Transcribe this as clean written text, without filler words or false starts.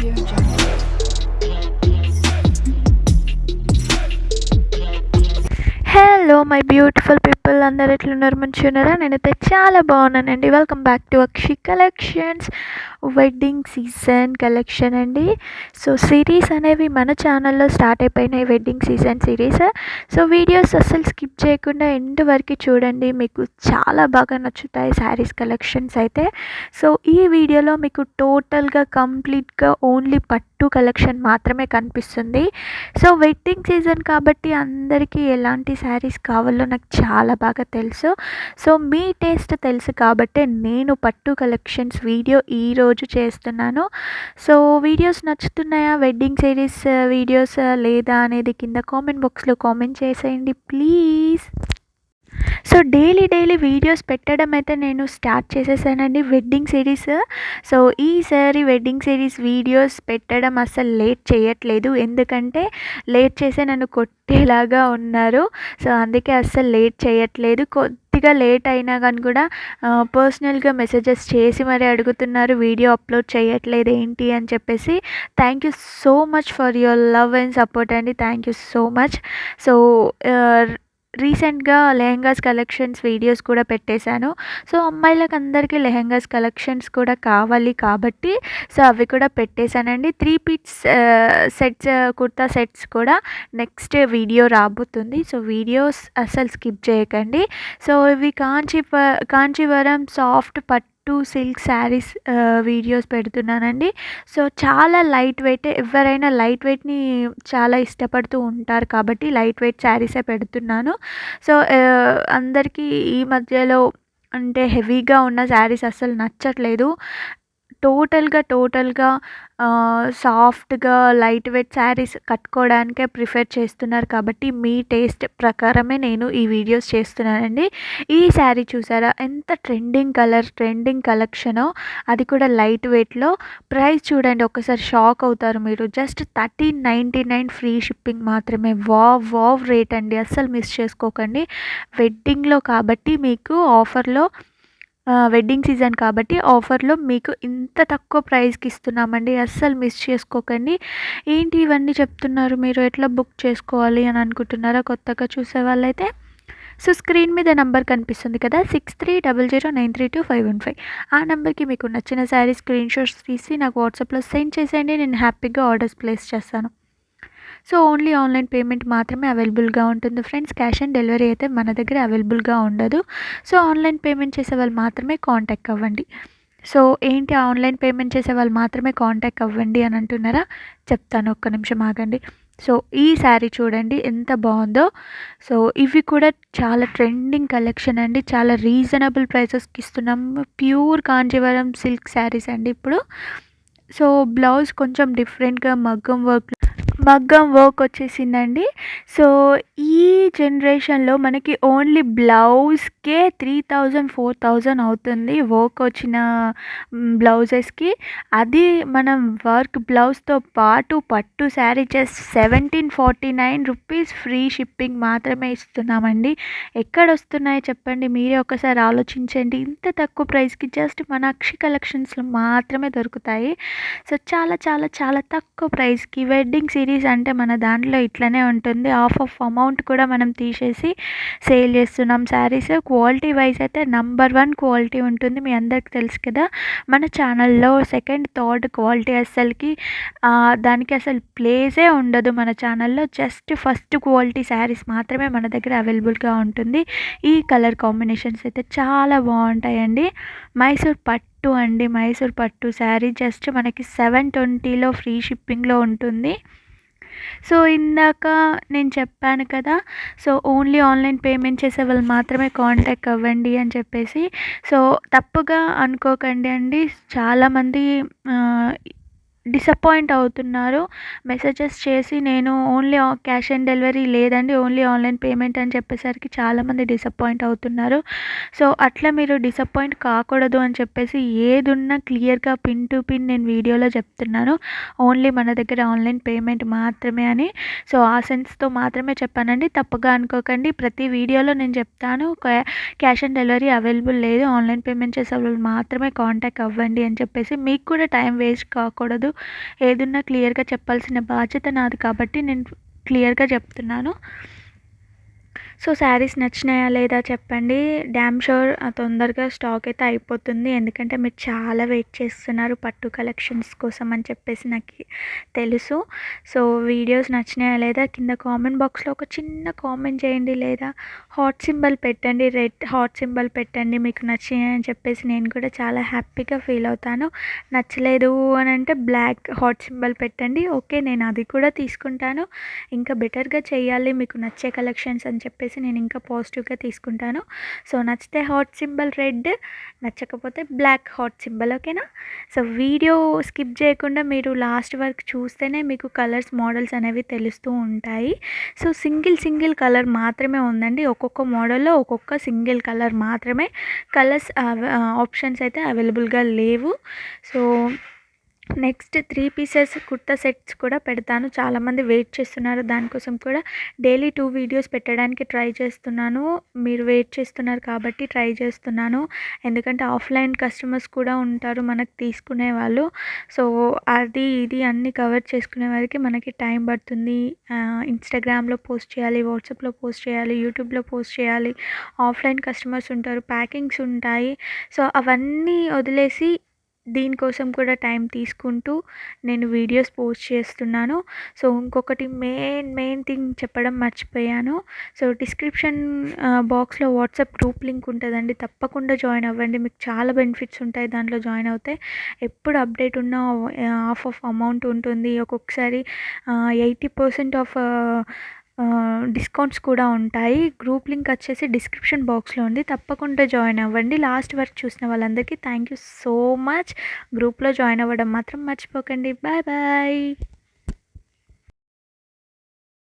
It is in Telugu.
AudioJungle. Hello my beautiful people, అందరు ఎట్లున్నారు? మంచిగా ఉన్నారా? నేనైతే చాలా బాగున్నానండి. Welcome back to Akshi collections wedding season collection అండి. సో సిరీస్ అనేవి మన ఛానల్లో స్టార్ట్ అయిపోయినాయి, wedding season series. So videos అస్సలు స్కిప్ చేయకుండా ఎండ్ వరకు చూడండి, మీకు చాలా బాగా నచ్చుతాయి శారీస్ కలెక్షన్స్ అయితే. సో ఈ వీడియోలో మీకు టోటల్గా కంప్లీట్గా ఓన్లీ పట్టు కలెక్షన్ మాత్రమే కనిపిస్తుంది. సో వెడ్డింగ్ సీజన్ కాబట్టి అందరికీ ఎలాంటి శారీస్ కావాలో నాకు చాలా బాగా తెలుసు. సో మీ టేస్ట్ తెలుసు కాబట్టి నేను పట్టు కలెక్షన్స్ వీడియో ఈరోజు చేస్తున్నాను. సో వీడియోస్ నచ్చుతున్నాయా, వెడ్డింగ్ సిరీస్ వీడియోస్ లేదా అనేది కింద కామెంట్ బాక్స్లో కామెంట్ చేసేయండి ప్లీజ్. సో డైలీ వీడియోస్ పెట్టడం అయితే నేను స్టార్ట్ చేసేసానండి, వెడ్డింగ్ సిరీస్. సో ఈసారి వెడ్డింగ్ సిరీస్ వీడియోస్ పెట్టడం అస్సలు లేట్ చేయట్లేదు, ఎందుకంటే లేట్ చేసే నన్ను కొట్టేలాగా ఉన్నారు. సో అందుకే అస్సలు లేట్ చేయట్లేదు. కొద్దిగా లేట్ అయినా కానీ కూడా పర్సనల్గా మెసేజెస్ చేసి మరీ అడుగుతున్నారు, వీడియో అప్లోడ్ చేయట్లేదు ఏంటి అని చెప్పేసి. Thank you so much for your love and support అండి, thank you so much. So రీసెంట్గా లెహెంగాస్ కలెక్షన్స్ వీడియోస్ కూడా పెట్టేశాను. సో అమ్మాయిలకు అందరికీ లెహెంగాస్ కలెక్షన్స్ కూడా కావాలి కాబట్టి సో అవి కూడా పెట్టేశానండి. 3 పీస్ సెట్స్, కుర్తా సెట్స్ కూడా నెక్స్ట్ వీడియో రాబోతుంది. సో వీడియోస్ అస్సలు స్కిప్ చేయకండి. సో ఇవి కాంచీవరం సాఫ్ట్ పట్టు సిల్క్ శారీస్ వీడియోస్ పెడుతున్నానండి. సో చాలా లైట్ వెయిట్, ఎవరైనా లైట్ వెయిట్ని చాలా ఇష్టపడుతూ ఉంటారు కాబట్టి లైట్ వెయిట్ శారీసే పెడుతున్నాను. సో అందరికీ ఈ మధ్యలో అంటే హెవీగా ఉన్న శారీస్ అస్సలు నచ్చట్లేదు. టోటల్గా సాఫ్ట్గా లైట్ వెయిట్ శారీస్ కట్టుకోవడానికే ప్రిఫర్ చేస్తున్నారు కాబట్టి మీ టేస్ట్ ప్రకారమే నేను ఈ వీడియోస్ చేస్తున్నానండి. ఈ శారీ చూసారా, ఎంత ట్రెండింగ్ కలర్, ట్రెండింగ్ కలెక్షనో, అది కూడా లైట్ వెయిట్లో. ప్రైస్ చూడండి, ఒకసారి షాక్ అవుతారు మీరు. జస్ట్ 1399 ఫ్రీ షిప్పింగ్ మాత్రమే. వావ్ రేట్ అండి, అస్సలు మిస్ చేసుకోకండి. వెడ్డింగ్లో కాబట్టి మీకు ఆఫర్లో, వెడ్డింగ్ సీజన్ కాబట్టి ఆఫర్లో మీకు ఇంత తక్కువ ప్రైస్కి ఇస్తున్నామండి, అస్సలు మిస్ చేసుకోకండి. ఏంటి ఇవన్నీ చెప్తున్నారు మీరు, ఎట్లా బుక్ చేసుకోవాలి అని అనుకుంటున్నారా కొత్తగా చూసే వాళ్ళైతే? సో స్క్రీన్ మీద నెంబర్ కనిపిస్తుంది కదా, 6300932515. ఆ నెంబర్కి మీకు నచ్చిన శారీ స్క్రీన్ షాట్స్ తీసి నాకు వాట్సాప్లో సెండ్ చేసేయండి, నేను హ్యాపీగా ఆర్డర్స్ ప్లేస్ చేస్తాను. సో ఓన్లీ ఆన్లైన్ పేమెంట్ మాత్రమే అవైలబుల్గా ఉంటుంది ఫ్రెండ్స్, క్యాష్ ఆన్ డెలివరీ అయితే మన దగ్గర అవైలబుల్గా ఉండదు. సో ఆన్లైన్ పేమెంట్ చేసే వాళ్ళు మాత్రమే కాంటాక్ట్ అవ్వండి. సో ఏంటి ఆన్లైన్ పేమెంట్ చేసే వాళ్ళు మాత్రమే కాంటాక్ట్ అవ్వండి అని అంటున్నారా? చెప్తాను, ఒక్క నిమిషం ఆగండి. సో ఈ శారీ చూడండి ఎంత బాగుందో. సో ఇవి కూడా చాలా ట్రెండింగ్ కలెక్షన్ అండి, చాలా రీజనబుల్ ప్రైసెస్కి ఇస్తున్నాం. ప్యూర్ కాంజీవరం సిల్క్ శారీస్ అండి ఇప్పుడు. సో బ్లౌజ్ కొంచెం డిఫరెంట్గా మగ్గం వర్క్ వచ్చేసిందండి. సో ఈ జనరేషన్లో మనకి ఓన్లీ బ్లౌజ్కే 3000-4000 అవుతుంది వర్క్ వచ్చిన బ్లౌజెస్కి. అది మనం వర్క్ బ్లౌజ్తో పాటు పట్టు sari just 1749 rupees free shipping మాత్రమే ఇస్తున్నామండి. ఎక్కడ వస్తున్నాయో చెప్పండి, మీరే ఒకసారి ఆలోచించండి. ఇంత తక్కువ ప్రైస్కి జస్ట్ మన అక్షి కలెక్షన్స్లో మాత్రమే దొరుకుతాయి. సో చాలా తక్కువ ప్రైస్కి వెడ్డింగ్ సిరీస్ అంటే మన దాంట్లో ఇట్లనే ఉంటుంది. ఆఫ్ అమౌంట్ కూడా మనం తీసేసి సేల్ చేస్తున్నాం శారీస్. క్వాలిటీ వైజ్ అయితే నంబర్ 1 క్వాలిటీ ఉంటుంది, మీ అందరికి తెలుసు కదా. మన ఛానల్లో సెకండ్ థర్డ్ క్వాలిటీ అస్సలకి దానికి అసలు ప్లేసే ఉండదు మన ఛానల్లో. జస్ట్ ఫస్ట్ క్వాలిటీ శారీస్ మాత్రమే మన దగ్గర అవైలబుల్గా ఉంటుంది. ఈ కలర్ కాంబినేషన్స్ అయితే చాలా బాగుంటాయండి. మైసూర్ పట్టు శారీ జస్ట్ మనకి 720లో ఫ్రీ షిప్పింగ్లో ఉంటుంది. సో ఇందాక నేను చెప్పాను కదా, సో ఓన్లీ ఆన్లైన్ పేమెంట్ చేసే వాళ్ళు మాత్రమే కాంటాక్ట్ అవ్వండి అని చెప్పేసి. సో తప్పుగా అనుకోకండి అండి, చాలామంది డిసప్పాయింట్ అవుతున్నారు మెసేజెస్ చేసి. నేను ఓన్లీ క్యాష్ ఆన్ డెలివరీ లేదండి, ఓన్లీ ఆన్లైన్ పేమెంట్ అని చెప్పేసరికి చాలామంది డిసప్పాయింట్ అవుతున్నారు. సో అట్లా మీరు డిసప్పాయింట్ కాకూడదు అని చెప్పేసి ఏది ఉన్నా క్లియర్గా పిన్ టు పిన్ నేను వీడియోలో చెప్తున్నాను, ఓన్లీ మన దగ్గర ఆన్లైన్ పేమెంట్ మాత్రమే అని. సో ఆ సెన్స్తో మాత్రమే చెప్పానండి, తప్పుగా అనుకోకండి. ప్రతి వీడియోలో నేను చెప్తాను క్యాష్ ఆన్ డెలివరీ అవైలబుల్ లేదు, ఆన్లైన్ పేమెంట్ చేసే వాళ్ళు మాత్రమే కాంటాక్ట్ అవ్వండి అని చెప్పేసి. మీకు కూడా టైం వేస్ట్ కాకూడదు, ఏదున్నా క్లియర్గా చెప్పాల్సిన బాధ్యత నాది కాబట్టి నేను క్లియర్గా చెప్తున్నాను. సో శారీస్ నచ్చినాయా లేదా చెప్పండి. డ్యామ్ షూర్ తొందరగా స్టాక్ అయితే అయిపోతుంది. ఎందుకంటే మీరు చాలా వెయిట్ చేస్తున్నారు పట్టు కలెక్షన్స్ కోసం అని చెప్పేసి నాకు తెలుసు. సో వీడియోస్ నచ్చినాయా లేదా కింద కామెంట్ బాక్స్లో ఒక చిన్న కామెంట్ చేయండి, లేదా హార్ట్ సింబల్ పెట్టండి, రెడ్ హార్ట్ సింబల్ పెట్టండి మీకు నచ్చినాయి అని చెప్పేసి. నేను కూడా చాలా హ్యాపీగా ఫీల్ అవుతాను. నచ్చలేదు అని అంటే బ్లాక్ హార్ట్ సింబల్ పెట్టండి. ఓకే, నేను అది కూడా తీసుకుంటాను. ఇంకా బెటర్గా చేయాలి మీకు నచ్చే కలెక్షన్స్ అని చెప్పేసి నేను ఇంకా పాజిటివ్గా తీసుకుంటాను. సో నచ్చితే హార్ట్ సింబల్ రెడ్, నచ్చకపోతే బ్లాక్ హార్ట్ సింబల్. ఓకేనా? సో వీడియో స్కిప్ చేయకుండా మీరు లాస్ట్ వరకు చూస్తేనే మీకు కలర్స్ మోడల్స్ అనేవి తెలుస్తూ ఉంటాయి. సో సింగిల్ కలర్ మాత్రమే ఉందండి. ఒక్కొక్క మోడల్లో ఒక్కొక్క సింగిల్ కలర్ మాత్రమే. కలర్స్ ఆప్షన్స్ అయితే అవైలబుల్గా లేవు. So next 3 pieces kurta sets కూడా పెడతాను. చాలామంది వెయిట్ చేస్తున్నారు. దానికోసం కూడా డైలీ 2 వీడియోస్ పెట్టడానికి ట్రై చేస్తున్నాను. మీరు వెయిట్ చేస్తున్నారు కాబట్టి ట్రై చేస్తున్నాను. ఎందుకంటే ఆఫ్లైన్ కస్టమర్స్ కూడా ఉంటారు మనకు తీసుకునే వాళ్ళు. సో అది ఇది అన్నీ కవర్ చేసుకునే వరకు మనకి టైం పడుతుంది. ఇన్స్టాగ్రామ్లో పోస్ట్ చేయాలి, వాట్సాప్లో పోస్ట్ చేయాలి, యూట్యూబ్లో పోస్ట్ చేయాలి. ఆఫ్లైన్ కస్టమర్స్ ఉంటారు, ప్యాకింగ్స్ ఉంటాయి. సో అవన్నీ వదిలేసి దీనికోసం కూడా టైం తీసుకుంటూ నేను వీడియోస్ పోస్ట్ చేస్తున్నాను. సో ఇంకొకటి మెయిన్ థింగ్ చెప్పడం మర్చిపోయాను. సో డిస్క్రిప్షన్ బాక్స్లో వాట్సాప్ గ్రూప్ లింక్ ఉంటుందండి. తప్పకుండా జాయిన్ అవ్వండి. మీకు చాలా బెనిఫిట్స్ ఉంటాయి దాంట్లో జాయిన్ అవుతే. ఎప్పుడు అప్డేట్ ఉన్నా ఆఫ్ అమౌంట్ ఉంటుంది. ఒక్కొక్కసారి 80% ఆఫ్ డిస్కౌంట్స్ కూడా ఉంటాయి. గ్రూప్ లింక్ వచ్చేసి డిస్క్రిప్షన్ బాక్స్లో ఉంది. తప్పకుండా జాయిన్ అవ్వండి. లాస్ట్ వరకు చూసిన వాళ్ళందరికీ థ్యాంక్ యూ సో మచ్. గ్రూప్లో జాయిన్ అవ్వడం మాత్రం మర్చిపోకండి. Bye bye.